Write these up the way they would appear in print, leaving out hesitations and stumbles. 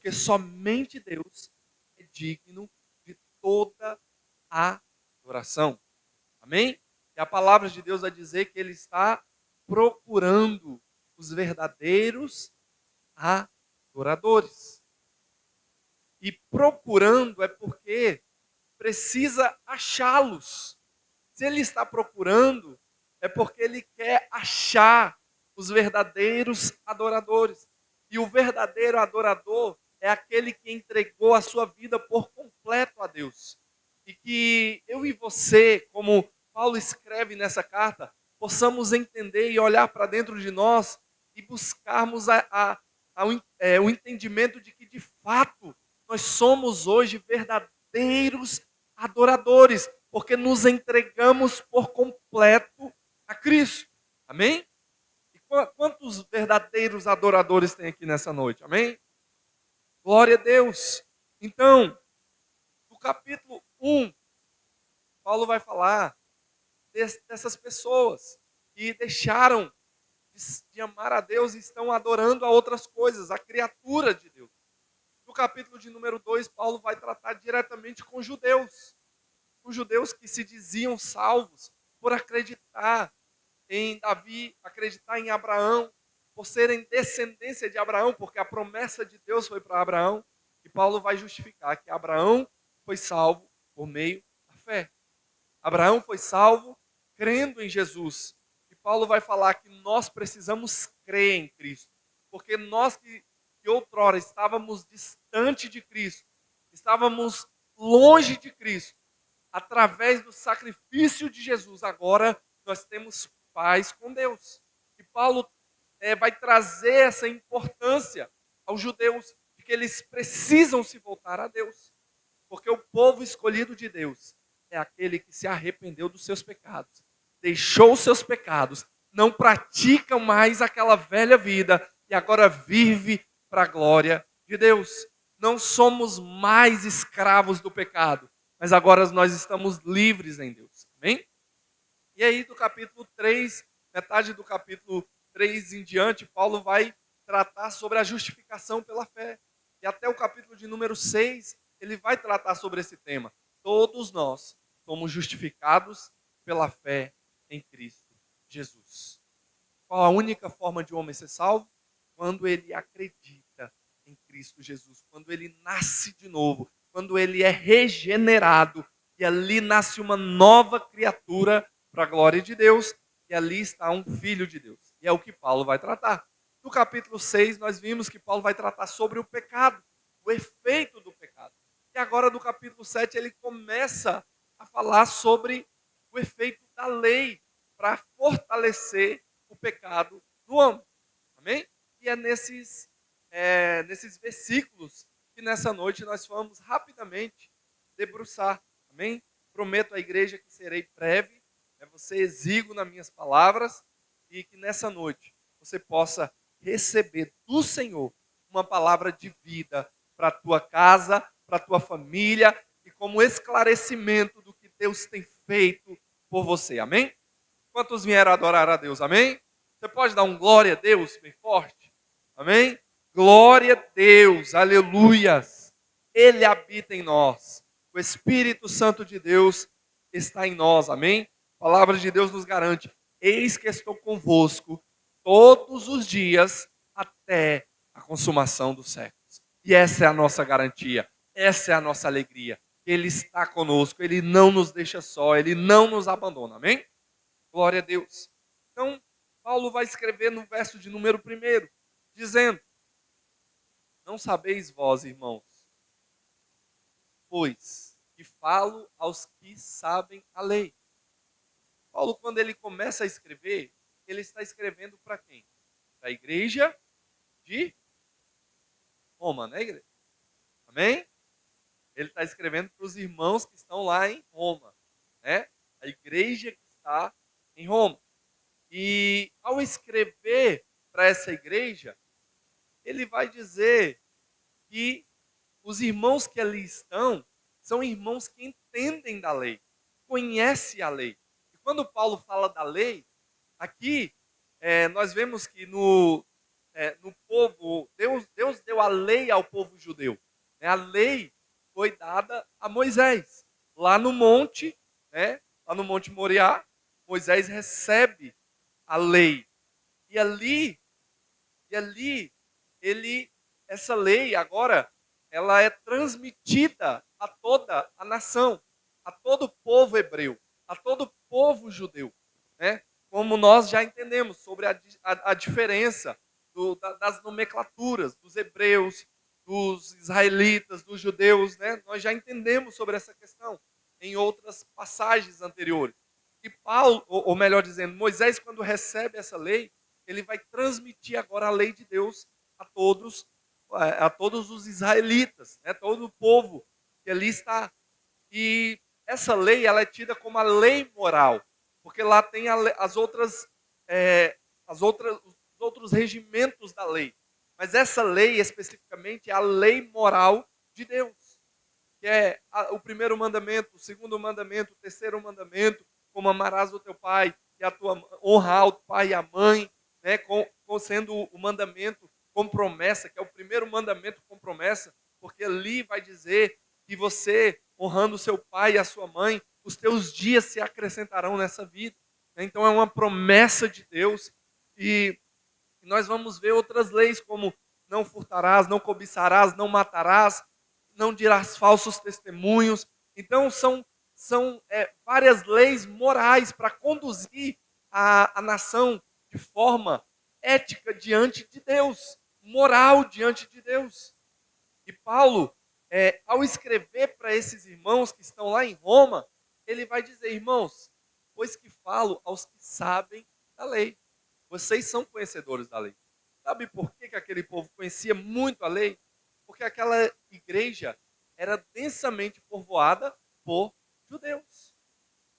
porque somente Deus é digno de toda a adoração. Amém? E a palavra de Deus vai dizer que Ele está procurando os verdadeiros adoradores. E procurando é porque precisa achá-los. Se Ele está procurando, é porque Ele quer achar os verdadeiros adoradores. E o verdadeiro adorador é aquele que entregou a sua vida por completo a Deus. E que eu e você, como Paulo escreve nessa carta, possamos entender e olhar para dentro de nós e buscarmos o entendimento de que, de fato, nós somos hoje verdadeiros adoradores, porque nos entregamos por completo a Cristo. Amém? E quantos verdadeiros adoradores tem aqui nessa noite? Amém? Glória a Deus. Então, no capítulo 1, Paulo vai falar dessas pessoas que deixaram de amar a Deus e estão adorando a outras coisas, a criatura de Deus. No capítulo de número 2, Paulo vai tratar diretamente com judeus. Os judeus que se diziam salvos por acreditar em Davi, acreditar em Abraão, por serem descendência de Abraão, porque a promessa de Deus foi para Abraão, e Paulo vai justificar que Abraão foi salvo por meio da fé. Abraão foi salvo crendo em Jesus. E Paulo vai falar que nós precisamos crer em Cristo, porque nós que outrora estávamos distante de Cristo, estávamos longe de Cristo, através do sacrifício de Jesus, agora nós temos paz com Deus. E Paulo vai trazer essa importância aos judeus, de que eles precisam se voltar a Deus. Porque o povo escolhido de Deus é aquele que se arrependeu dos seus pecados, deixou os seus pecados, não pratica mais aquela velha vida e agora vive para a glória de Deus. Não somos mais escravos do pecado, mas agora nós estamos livres em Deus. Amém? E aí do capítulo 3, metade do capítulo 3 em diante, Paulo vai tratar sobre a justificação pela fé. E até o capítulo de número 6, ele vai tratar sobre esse tema. Todos nós somos justificados pela fé em Cristo Jesus. Qual a única forma de um homem ser salvo? Quando ele acredita em Cristo Jesus, quando ele nasce de novo, quando ele é regenerado, e ali nasce uma nova criatura para a glória de Deus, e ali está um filho de Deus. E é o que Paulo vai tratar. No capítulo 6, nós vimos que Paulo vai tratar sobre o pecado, o efeito do pecado. E agora, no capítulo 7, ele começa a falar sobre o efeito da lei, para fortalecer o pecado do homem. Amém? E é nesses versículos que nessa noite nós vamos rapidamente debruçar. Amém? Prometo à igreja que serei breve, você exíguo nas minhas palavras, e que nessa noite você possa receber do Senhor uma palavra de vida para a tua casa, para a tua família, e como esclarecimento do que Deus tem feito por você. Amém? Quantos vieram adorar a Deus? Amém? Você pode dar um glória a Deus bem forte? Amém? Glória a Deus, aleluias. Ele habita em nós. O Espírito Santo de Deus está em nós, amém? A palavra de Deus nos garante: eis que estou convosco todos os dias até a consumação dos séculos. E essa é a nossa garantia, essa é a nossa alegria. Ele está conosco, Ele não nos deixa só, Ele não nos abandona, amém? Glória a Deus. Então, Paulo vai escrever no verso de número 1, dizendo: não sabeis vós, irmãos, pois que falo aos que sabem a lei. Paulo, quando ele começa a escrever, ele está escrevendo para quem? Para a igreja de Roma, né, igreja? Amém? Ele está escrevendo para os irmãos que estão lá em Roma, né? A igreja que está em Roma. E ao escrever para essa igreja, ele vai dizer que os irmãos que ali estão são irmãos que entendem da lei, conhecem a lei. Quando Paulo fala da lei, aqui nós vemos que no povo, Deus deu a lei ao povo judeu. Né? A lei foi dada a Moisés. Lá no monte, né? Lá no Monte Moriá, Moisés recebe a lei. E ali, ele, essa lei agora, ela é transmitida a toda a nação, a todo o povo hebreu, a todo o povo judeu, né? Como nós já entendemos sobre a diferença das nomenclaturas dos hebreus, dos israelitas, dos judeus, né? Nós já entendemos sobre essa questão em outras passagens anteriores. E Paulo, ou melhor dizendo, Moisés, quando recebe essa lei, ele vai transmitir agora a lei de Deus a todos os israelitas, né? Todo o povo que ali está. E essa lei, ela é tida como a lei moral, porque lá tem é, os outros regimentos da lei. Mas essa lei especificamente é a lei moral de Deus, que é o primeiro mandamento, o segundo mandamento, o terceiro mandamento, como amarás o teu pai e a tua honrar o pai e a mãe, né, sendo o mandamento com promessa, que é o primeiro mandamento com promessa, porque ali vai dizer que você, honrando o seu pai e a sua mãe, os teus dias se acrescentarão nessa vida. Então é uma promessa de Deus. E nós vamos ver outras leis, como não furtarás, não cobiçarás, não matarás, não dirás falsos testemunhos. Então são várias leis morais para conduzir a nação de forma ética diante de Deus, moral diante de Deus. E Paulo, ao escrever para esses irmãos que estão lá em Roma, ele vai dizer: irmãos, pois que falo aos que sabem da lei. Vocês são conhecedores da lei. Sabe por que aquele povo conhecia muito a lei? Porque aquela igreja era densamente povoada por judeus.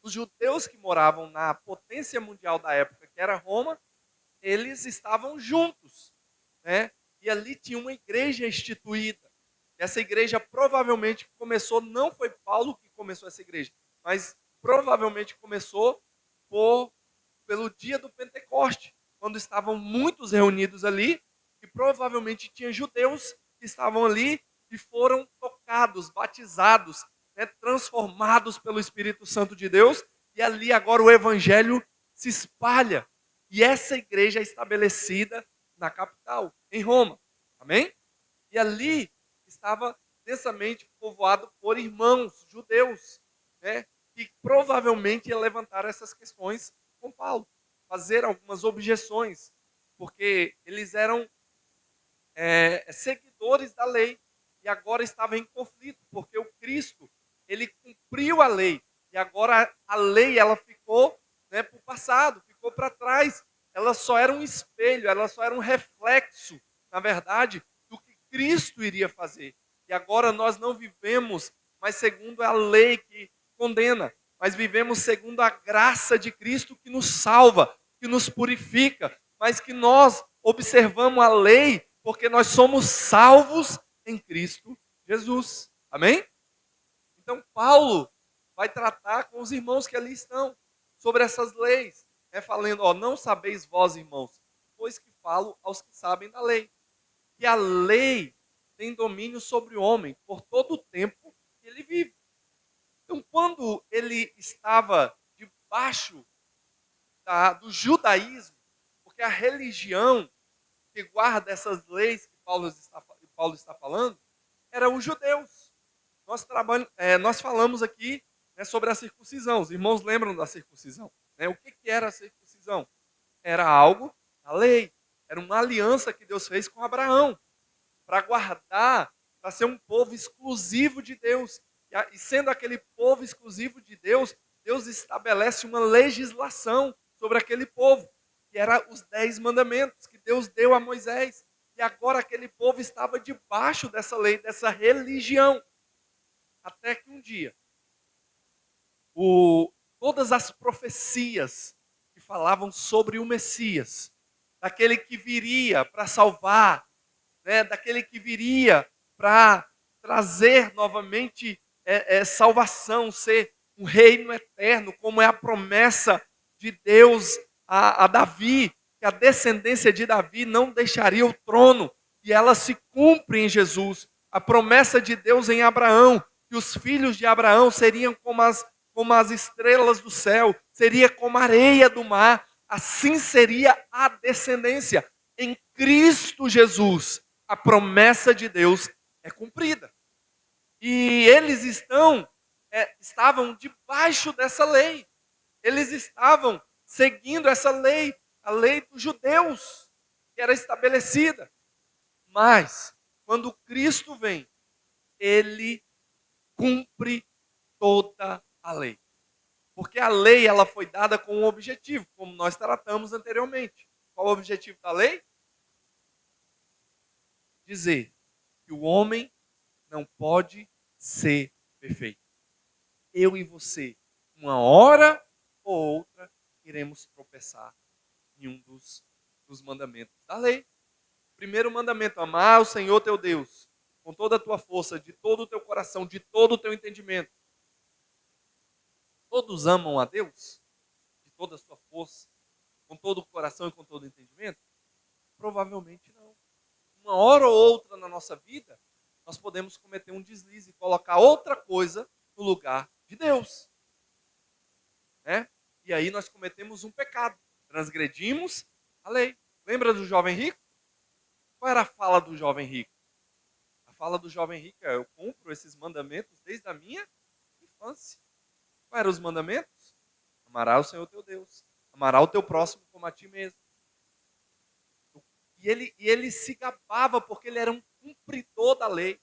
Os judeus que moravam na potência mundial da época, que era Roma, eles estavam juntos, né? E ali tinha uma igreja instituída. Essa igreja provavelmente começou, não foi Paulo que começou essa igreja, mas provavelmente começou pelo dia do Pentecoste, quando estavam muitos reunidos ali, e provavelmente tinha judeus que estavam ali e foram tocados, batizados, né, transformados pelo Espírito Santo de Deus, e ali agora o evangelho se espalha. E essa igreja é estabelecida na capital, em Roma. Amém? E ali estava densamente povoado por irmãos judeus, né, que provavelmente ia levantar essas questões com Paulo, fazer algumas objeções, porque eles eram seguidores da lei e agora estavam em conflito, porque o Cristo, ele cumpriu a lei e agora a lei ela ficou, né, para o passado, ficou para trás. Ela só era um espelho, ela só era um reflexo, na verdade, do que Cristo iria fazer. E agora nós não vivemos mais segundo a lei que condena, mas vivemos segundo a graça de Cristo que nos salva, que nos purifica, mas que nós observamos a lei porque nós somos salvos em Cristo Jesus. Amém? Então Paulo vai tratar com os irmãos que ali estão sobre essas leis, falando, não sabeis vós, irmãos, pois que falo aos que sabem da lei, que a lei tem domínio sobre o homem por todo o tempo que ele vive. Então, quando ele estava debaixo do judaísmo, porque a religião que guarda essas leis que Paulo está falando, eram os judeus. Nós falamos aqui, né, sobre a circuncisão. Os irmãos lembram da circuncisão, né? O que era a circuncisão? Era algo da lei. Era uma aliança que Deus fez com Abraão, para guardar, para ser um povo exclusivo de Deus. E sendo aquele povo exclusivo de Deus, Deus estabelece uma legislação sobre aquele povo, que era os 10 mandamentos que Deus deu a Moisés. E agora aquele povo estava debaixo dessa lei, dessa religião. Até que um dia, todas as profecias que falavam sobre o Messias, daquele que viria para salvar, né, daquele que viria para trazer novamente salvação, ser um reino eterno, como é a promessa de Deus a Davi, que a descendência de Davi não deixaria o trono, e ela se cumpre em Jesus. A promessa de Deus em Abraão, que os filhos de Abraão seriam como as estrelas do céu, seria como a areia do mar, assim seria a descendência. Em Cristo Jesus, a promessa de Deus é cumprida. E eles estavam debaixo dessa lei. Eles estavam seguindo essa lei, a lei dos judeus, que era estabelecida. Mas, quando Cristo vem, ele cumpre toda a lei. Porque a lei ela foi dada com um objetivo, como nós tratamos anteriormente. Qual o objetivo da lei? Dizer que o homem não pode ser perfeito. Eu e você, uma hora ou outra, iremos tropeçar em um dos mandamentos da lei. Primeiro mandamento, amar o Senhor teu Deus com toda a tua força, de todo o teu coração, de todo o teu entendimento. Todos amam a Deus? De toda a sua força, com todo o coração e com todo o entendimento? Provavelmente não. Uma hora ou outra na nossa vida, nós podemos cometer um deslize e colocar outra coisa no lugar de Deus. Né? E aí nós cometemos um pecado, transgredimos a lei. Lembra do jovem rico? Qual era a fala do jovem rico? A fala do jovem rico é: eu cumpro esses mandamentos desde a minha infância. Quais eram os mandamentos? Amarás o Senhor teu Deus. Amarás o teu próximo como a ti mesmo. E ele se gabava porque ele era um cumpridor da lei.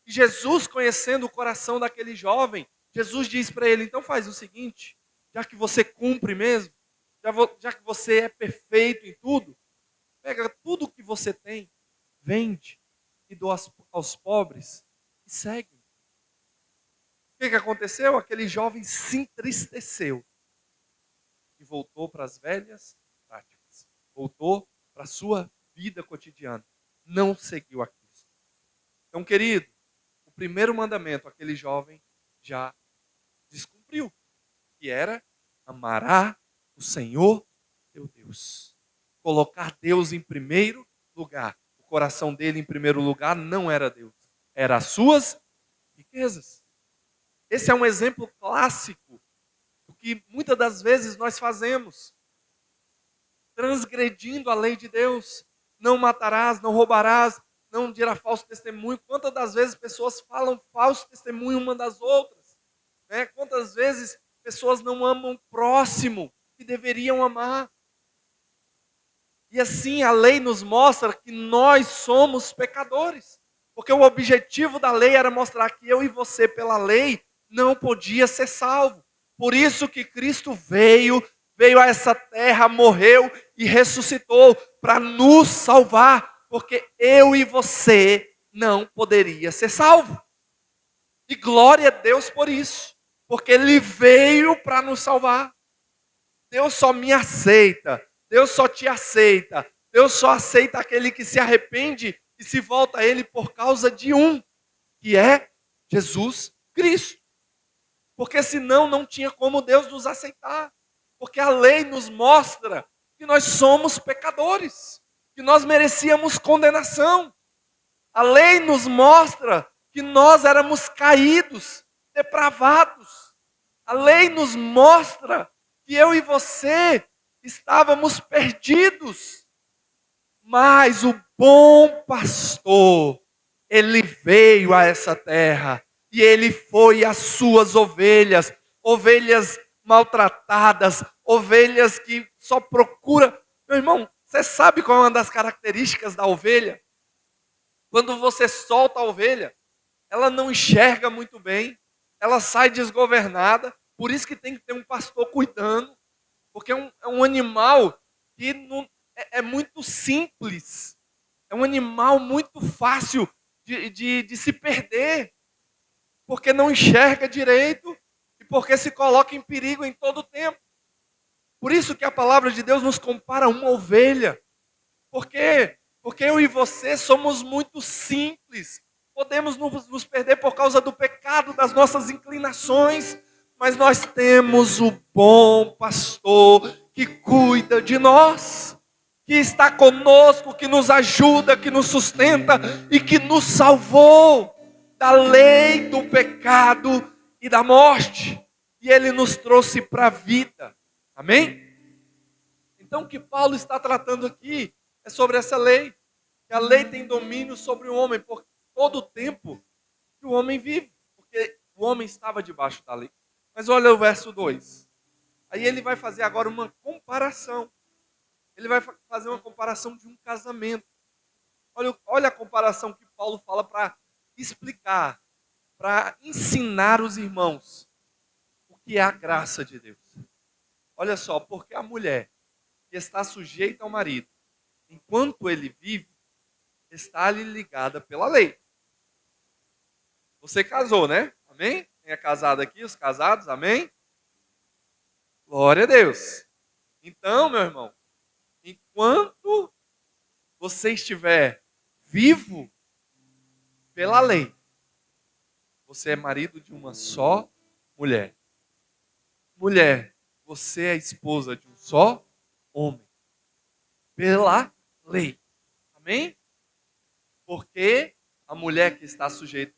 E Jesus, conhecendo o coração daquele jovem, Jesus diz para ele: então faz o seguinte, já que você cumpre mesmo, já que você é perfeito em tudo, pega tudo que você tem, vende e doa aos pobres e segue. O que aconteceu? Aquele jovem se entristeceu e voltou para as velhas práticas. Voltou para a sua vida cotidiana. Não seguiu a Cristo. Então, querido, o primeiro mandamento, aquele jovem já descumpriu, que era amará o Senhor teu Deus. Colocar Deus em primeiro lugar. O coração dele em primeiro lugar não era Deus, era as suas riquezas. Esse é um exemplo clássico do que muitas das vezes nós fazemos, transgredindo a lei de Deus. Não matarás, não roubarás, não dirá falso testemunho. Quantas das vezes pessoas falam falso testemunho uma das outras? Né? Quantas vezes pessoas não amam o próximo que deveriam amar? E assim a lei nos mostra que nós somos pecadores. Porque o objetivo da lei era mostrar que eu e você, pela lei, não podia ser salvo. Por isso que Cristo veio a essa terra, morreu e ressuscitou para nos salvar. Porque eu e você não poderia ser salvo. E glória a Deus por isso. Porque Ele veio para nos salvar. Deus só me aceita. Deus só te aceita. Deus só aceita aquele que se arrepende e se volta a Ele por causa de um, que é Jesus Cristo. Porque senão não tinha como Deus nos aceitar. Porque a lei nos mostra que nós somos pecadores, que nós merecíamos condenação. A lei nos mostra que nós éramos caídos, depravados. A lei nos mostra que eu e você estávamos perdidos. Mas o bom pastor, ele veio a essa terra e ele foi às suas ovelhas, ovelhas maltratadas, ovelhas que só procura. Meu irmão, você sabe qual é uma das características da ovelha? Quando você solta a ovelha, ela não enxerga muito bem, ela sai desgovernada, por isso que tem que ter um pastor cuidando, porque é um animal que não, é muito simples, é um animal muito fácil de se perder, porque não enxerga direito e porque se coloca em perigo em todo o tempo. Por isso que a palavra de Deus nos compara a uma ovelha. Por quê? Porque eu e você somos muito simples. Podemos nos perder por causa do pecado, das nossas inclinações, mas nós temos o bom pastor que cuida de nós. que está conosco, que nos ajuda, que nos sustenta e que nos salvou da lei, do pecado e da morte. E Ele nos trouxe para a vida. Amém? Então o que Paulo está tratando aqui é sobre essa lei. Que a lei tem domínio sobre o homem por todo o tempo que o homem vive. Porque o homem estava debaixo da lei. Mas olha o verso 2. Aí ele vai fazer agora uma comparação. Ele vai fazer uma comparação de um casamento. Olha a comparação que Paulo fala para explicar, para ensinar os irmãos o que é a graça de Deus. Olha só, porque a mulher que está sujeita ao marido, enquanto ele vive, está-lhe ligada pela lei. Você casou, né? Amém? Quem é casado aqui, os casados, amém? Glória a Deus. Então, meu irmão, enquanto você estiver vivo pela lei, você é marido de uma só mulher. Mulher, você é esposa de um só homem. Pela lei. Amém? Porque a mulher que está sujeita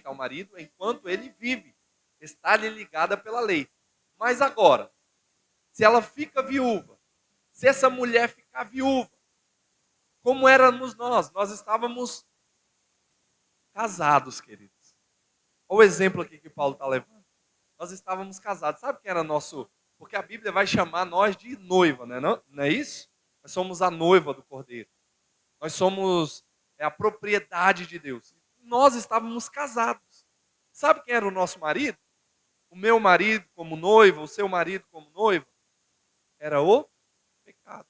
ao marido, enquanto ele vive, está lhe ligada pela lei. Mas agora, se ela fica viúva, se essa mulher ficar viúva, como éramos nós? Nós estávamos casados, queridos. Olha o exemplo aqui que Paulo está levando. Nós estávamos casados. Sabe quem era nosso... Porque a Bíblia vai chamar nós de noiva, não é isso? Nós somos a noiva do Cordeiro. Nós somos a propriedade de Deus. Nós estávamos casados. Sabe quem era o nosso marido? O meu marido como noiva, o seu marido como noiva? Era o pecado.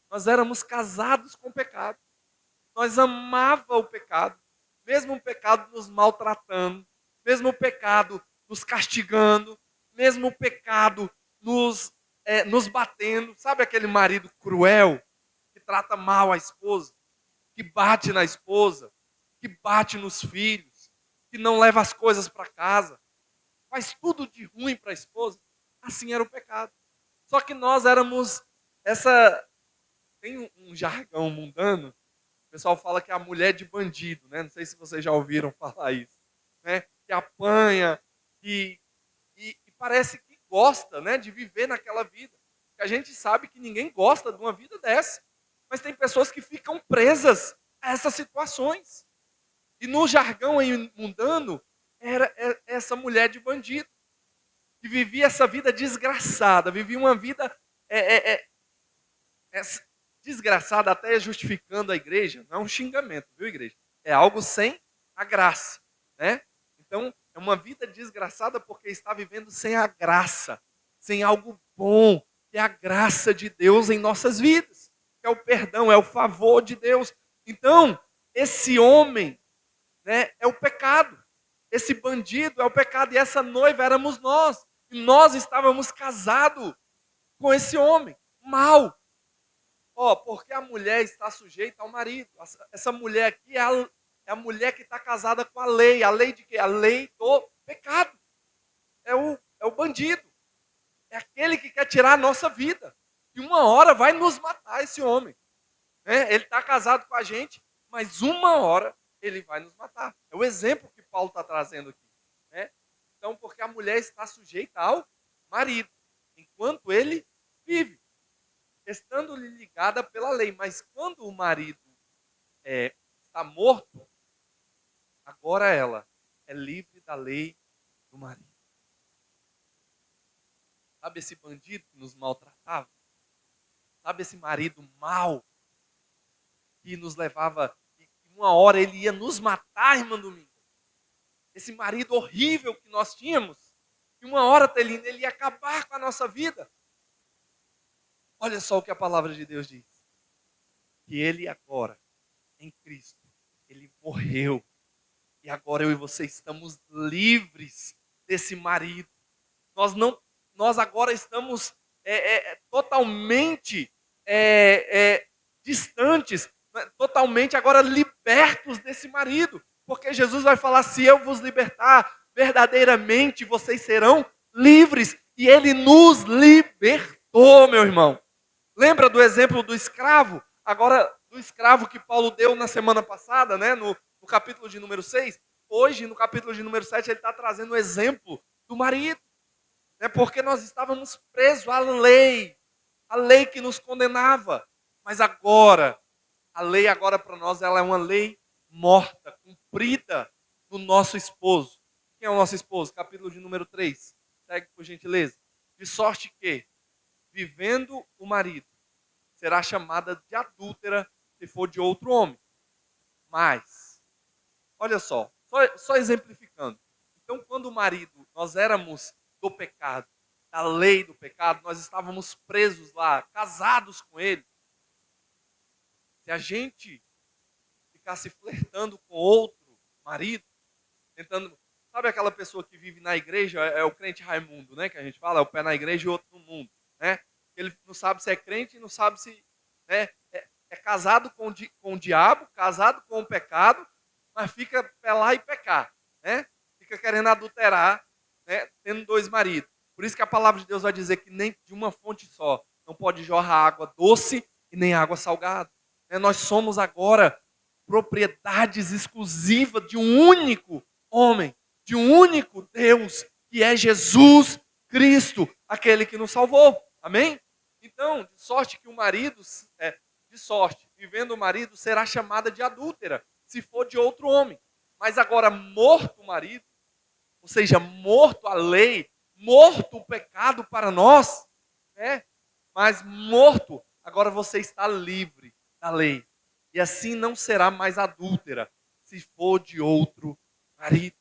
Nós éramos casados com o pecado. Nós amávamos o pecado. Mesmo o pecado nos maltratando. Mesmo o pecado nos castigando. Mesmo o pecado nos batendo. Sabe aquele marido cruel? Que trata mal a esposa, que bate na esposa, que bate nos filhos, que não leva as coisas para casa, faz tudo de ruim para a esposa. Assim era o pecado. Só que nós éramos tem um jargão mundano, o pessoal fala que é a mulher de bandido, né? Não sei se vocês já ouviram falar isso, né? Que apanha, e parece que gosta, né, de viver naquela vida. Que a gente sabe que ninguém gosta de uma vida dessa. Mas tem pessoas que ficam presas a essas situações. E no jargão mundano, era essa mulher de bandido. Que vivia essa vida desgraçada. Vivia uma vida desgraçada, até justificando a igreja. Não é um xingamento, viu, igreja? É algo sem a graça, né? Então, é uma vida desgraçada porque está vivendo sem a graça. Sem algo bom, que é a graça de Deus em nossas vidas. É o perdão, é o favor de Deus. Então, esse homem, né, é o pecado. Esse bandido é o pecado. E essa noiva éramos nós. E nós estávamos casados com esse homem. Mal. Porque a mulher está sujeita ao marido. Essa mulher aqui é a mulher que está casada com a lei. A lei de quê? A lei do pecado. É o bandido. É aquele que quer tirar a nossa vida. E uma hora vai nos matar esse homem. Né? Ele está casado com a gente, mas uma hora ele vai nos matar. É o exemplo que Paulo está trazendo aqui. Né? Então, porque a mulher está sujeita ao marido, enquanto ele vive, estando-lhe ligada pela lei. Mas quando o marido está morto, agora ela é livre da lei do marido. Sabe esse bandido que nos maltratava? Sabe esse marido mau que nos levava, e uma hora ele ia nos matar, irmã Dominga? Esse marido horrível que nós tínhamos, e uma hora, Telina, ele ia acabar com a nossa vida. Olha só o que a palavra de Deus diz. Que ele agora, em Cristo, ele morreu. E agora eu e você estamos livres desse marido. Nós agora estamos totalmente distantes, totalmente agora libertos desse marido. Porque Jesus vai falar, se eu vos libertar, verdadeiramente vocês serão livres. E ele nos libertou, meu irmão. Lembra do exemplo do escravo? Agora, do escravo que Paulo deu na semana passada, né, no capítulo de número 6. Hoje, no capítulo de número 7, ele está trazendo o exemplo do marido. Né, porque nós estávamos presos à a lei que nos condenava. Mas agora, a lei agora para nós, ela é uma lei morta, cumprida no nosso esposo. Quem é o nosso esposo? Capítulo de número 3. Segue, por gentileza. De sorte que, vivendo o marido, será chamada de adúltera se for de outro homem. Mas, olha só exemplificando. Então, quando o marido, nós éramos do pecado, da lei do pecado, nós estávamos presos lá, casados com ele. Se a gente ficasse flertando com outro marido, tentando, sabe aquela pessoa que vive na igreja, é o crente Raimundo, né, que a gente fala, é o pé na igreja e o outro no mundo, né? Ele não sabe se é crente, não sabe se, né, é casado com o diabo, casado com o pecado, mas fica pelar e pecar, né? Fica querendo adulterar, né, tendo dois maridos. Por isso que a palavra de Deus vai dizer que nem de uma fonte só não pode jorrar água doce e nem água salgada. Né? Nós somos agora propriedades exclusivas de um único homem, de um único Deus, que é Jesus Cristo, aquele que nos salvou. Amém? Então, de sorte que o marido, de sorte, vivendo o marido, será chamada de adúltera, se for de outro homem. Mas agora, morto o marido, ou seja, morto a lei, morto o pecado para nós, né? Mas morto, agora você está livre da lei. E assim não será mais adúltera, se for de outro marido.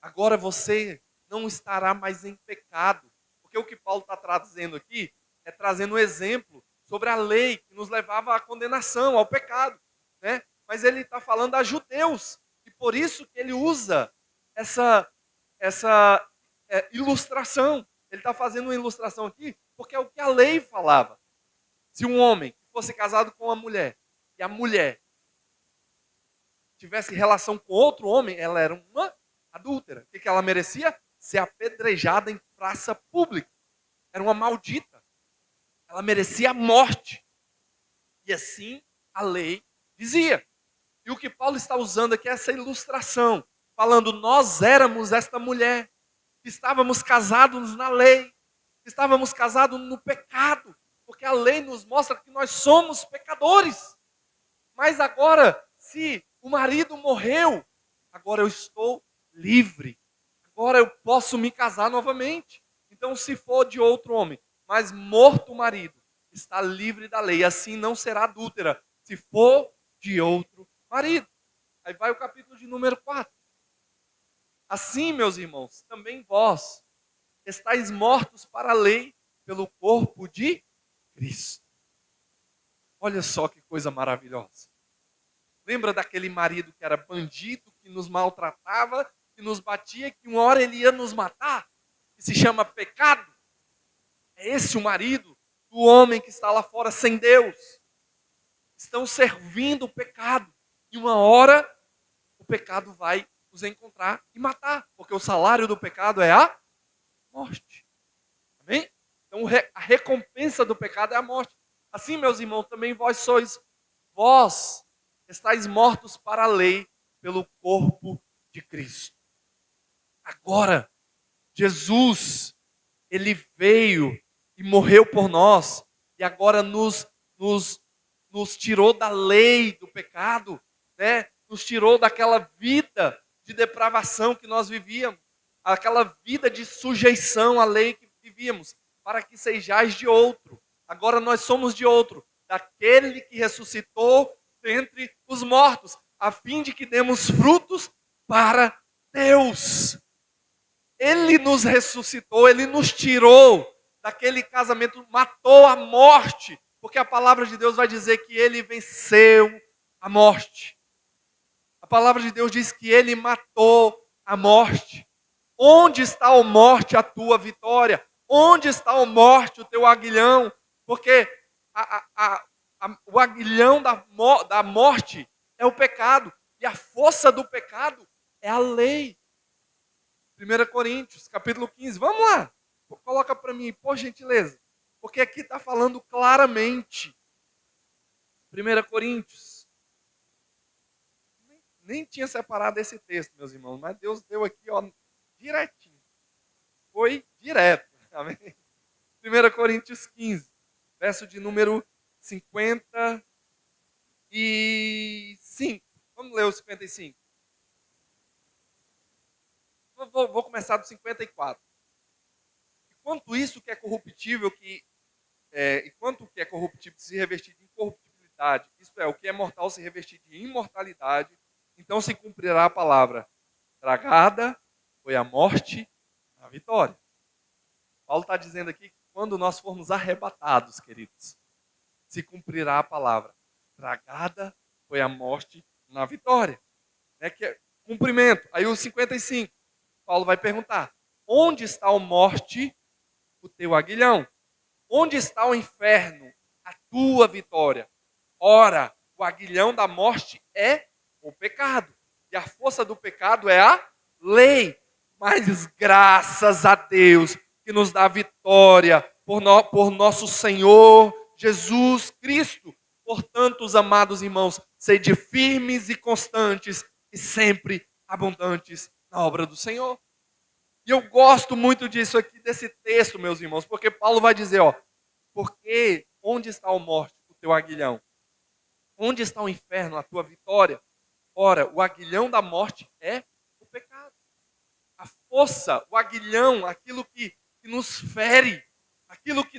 Agora você não estará mais em pecado. Porque o que Paulo está trazendo aqui é trazendo um exemplo sobre a lei que nos levava à condenação, ao pecado. Né? Mas ele está falando a judeus. E por isso que ele usa essa ilustração. Ele está fazendo uma ilustração aqui, porque é o que a lei falava. Se um homem fosse casado com uma mulher, e a mulher tivesse relação com outro homem, ela era uma adúltera. O que ela merecia? Ser apedrejada em praça pública. Era uma maldita. Ela merecia a morte. E assim a lei dizia. E o que Paulo está usando aqui é essa ilustração, falando, nós éramos esta mulher, estávamos casados na lei, estávamos casados no pecado, porque a lei nos mostra que nós somos pecadores. Mas agora, se o marido morreu, agora eu estou livre. Agora eu posso me casar novamente. Então, se for de outro homem, mas morto o marido, está livre da lei. Assim não será adúltera, se for de outro marido. Aí vai o capítulo de número 4. Assim, meus irmãos, também vós estáis mortos para a lei pelo corpo de Cristo. Olha só que coisa maravilhosa. Lembra daquele marido que era bandido, que nos maltratava, que nos batia, que uma hora ele ia nos matar? Que se chama pecado? É esse o marido do homem que está lá fora sem Deus. Estão servindo o pecado. E uma hora o pecado vai os encontrar e matar. Porque o salário do pecado é a morte. Amém? Então a recompensa do pecado é a morte. Assim, meus irmãos, também vós estáis mortos para a lei pelo corpo de Cristo. Agora, Jesus, ele veio e morreu por nós, e agora nos tirou da lei do pecado, né? Nos tirou daquela vida de depravação que nós vivíamos, aquela vida de sujeição à lei que vivíamos, para que sejais de outro. Agora nós somos de outro, daquele que ressuscitou dentre os mortos, a fim de que demos frutos para Deus. Ele nos ressuscitou, ele nos tirou daquele casamento, matou a morte, porque a palavra de Deus vai dizer que ele venceu a morte. A palavra de Deus diz que ele matou a morte. Onde está, ó morte, a tua vitória? Onde está, ó morte, o teu aguilhão? Porque o aguilhão da morte é o pecado. E a força do pecado é a lei. 1 Coríntios, capítulo 15. Vamos lá. Coloca para mim, por gentileza. Porque aqui está falando claramente. 1 Coríntios. Nem tinha separado esse texto, meus irmãos, mas Deus deu aqui, ó, direitinho. Foi direto. Amém? 1 Coríntios 15, verso de número 55. Vamos ler o 55. Vou começar do 54. Enquanto isso que é corruptível, enquanto o que é corruptível se revestir de incorruptibilidade, isto é, o que é mortal se revestir de imortalidade, então se cumprirá a palavra: tragada foi a morte, a vitória. Paulo está dizendo aqui que quando nós formos arrebatados, queridos, se cumprirá a palavra: tragada foi a morte na vitória. Que é cumprimento. Aí o 55, Paulo vai perguntar: onde está a morte, o teu aguilhão? Onde está o inferno, a tua vitória? Ora, o aguilhão da morte é o pecado. E a força do pecado é a lei. Mas graças a Deus que nos dá vitória por nosso Senhor Jesus Cristo. Portanto, os amados irmãos, sede firmes e constantes e sempre abundantes na obra do Senhor. E eu gosto muito disso aqui, desse texto, meus irmãos, porque Paulo vai dizer, ó, porque onde está a morte, o teu aguilhão? Onde está o inferno, a tua vitória? Ora, o aguilhão da morte é o pecado. A força, o aguilhão, aquilo que nos fere, aquilo que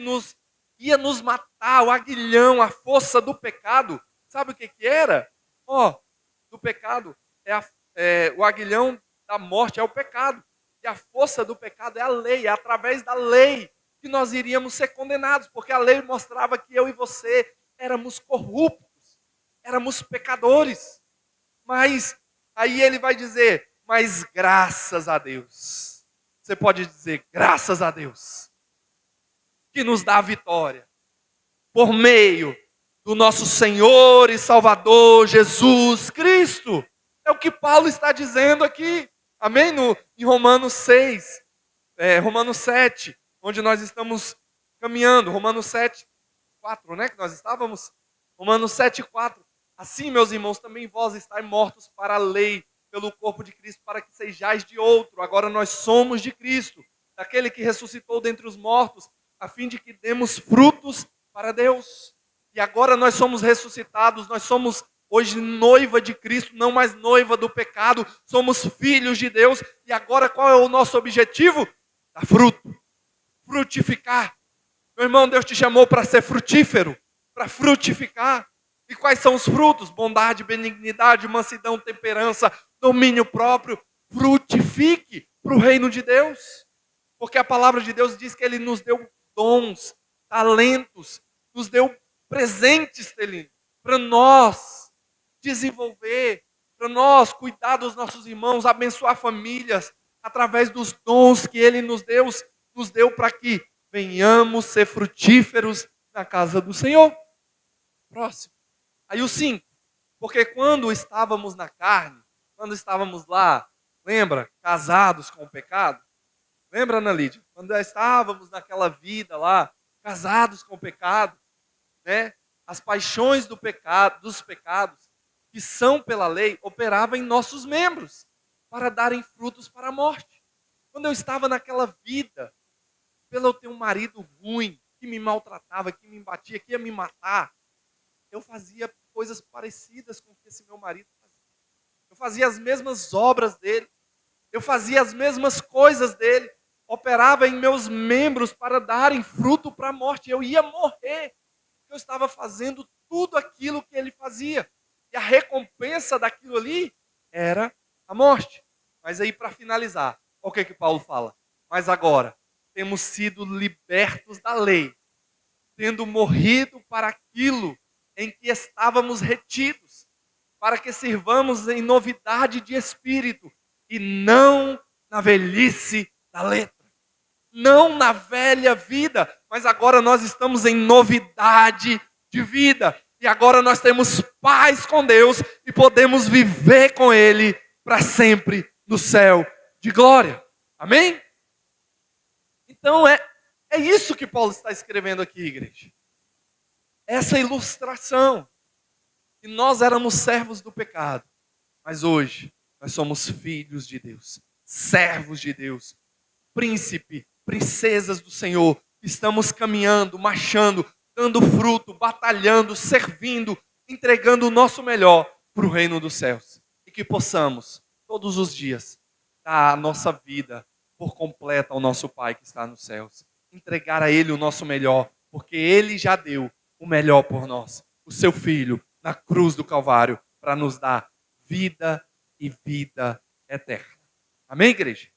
ia nos matar, o aguilhão, a força do pecado. Sabe o que era? Do pecado, o aguilhão da morte é o pecado. E a força do pecado é a lei, é através da lei que nós iríamos ser condenados, porque a lei mostrava que eu e você éramos corruptos, éramos pecadores. Mas aí ele vai dizer, mas graças a Deus. Você pode dizer, graças a Deus, que nos dá a vitória, por meio do nosso Senhor e Salvador Jesus Cristo. É o que Paulo está dizendo aqui. Amém? Em Romanos 6, Romanos 7, onde nós estamos caminhando. Romanos 7, 4, né? Que nós estávamos. Romanos 7, 4. Assim, meus irmãos, também vós estáis mortos para a lei, pelo corpo de Cristo, para que sejais de outro. Agora nós somos de Cristo, daquele que ressuscitou dentre os mortos, a fim de que demos frutos para Deus. E agora nós somos ressuscitados, nós somos hoje noiva de Cristo, não mais noiva do pecado, somos filhos de Deus. E agora qual é o nosso objetivo? Dar fruto, frutificar. Meu irmão, Deus te chamou para ser frutífero, para frutificar. E quais são os frutos? Bondade, benignidade, mansidão, temperança, domínio próprio. Frutifique para o reino de Deus. Porque a palavra de Deus diz que Ele nos deu dons, talentos, nos deu presentes, para nós desenvolver, para nós cuidar dos nossos irmãos, abençoar famílias, através dos dons que Ele nos deu para que venhamos ser frutíferos na casa do Senhor. Próximo. Aí o 5, porque quando estávamos na carne, quando estávamos lá, lembra, casados com o pecado? Lembra, Ana Lídia? Quando estávamos naquela vida lá, casados com o pecado, né? As paixões do pecado, dos pecados, que são pela lei, operavam em nossos membros, para darem frutos para a morte. Quando eu estava naquela vida, pelo eu ter um marido ruim, que me maltratava, que me batia, que ia me matar, eu fazia coisas parecidas com o que esse meu marido fazia. Eu fazia as mesmas obras dele. Eu fazia as mesmas coisas dele. Operava em meus membros para darem fruto para a morte. Eu ia morrer. Eu estava fazendo tudo aquilo que ele fazia. E a recompensa daquilo ali era a morte. Mas aí, para finalizar, olha o que Paulo fala. Mas agora, temos sido libertos da lei, tendo morrido para aquilo em que estávamos retidos, para que sirvamos em novidade de espírito e não na velhice da letra. Não na velha vida, mas agora nós estamos em novidade de vida. E agora nós temos paz com Deus e podemos viver com Ele para sempre no céu de glória. Amém? Então é É isso que Paulo está escrevendo aqui, igreja. Essa ilustração. Que nós éramos servos do pecado, mas hoje nós somos filhos de Deus, servos de Deus, príncipe, princesas do Senhor. Estamos caminhando, marchando, dando fruto, batalhando, servindo, entregando o nosso melhor para o reino dos céus. E que possamos, todos os dias, dar a nossa vida por completa ao nosso Pai que está nos céus. Entregar a Ele o nosso melhor, porque Ele já deu o melhor por nós. O seu Filho, na cruz do Calvário, para nos dar vida e vida eterna. Amém, igreja?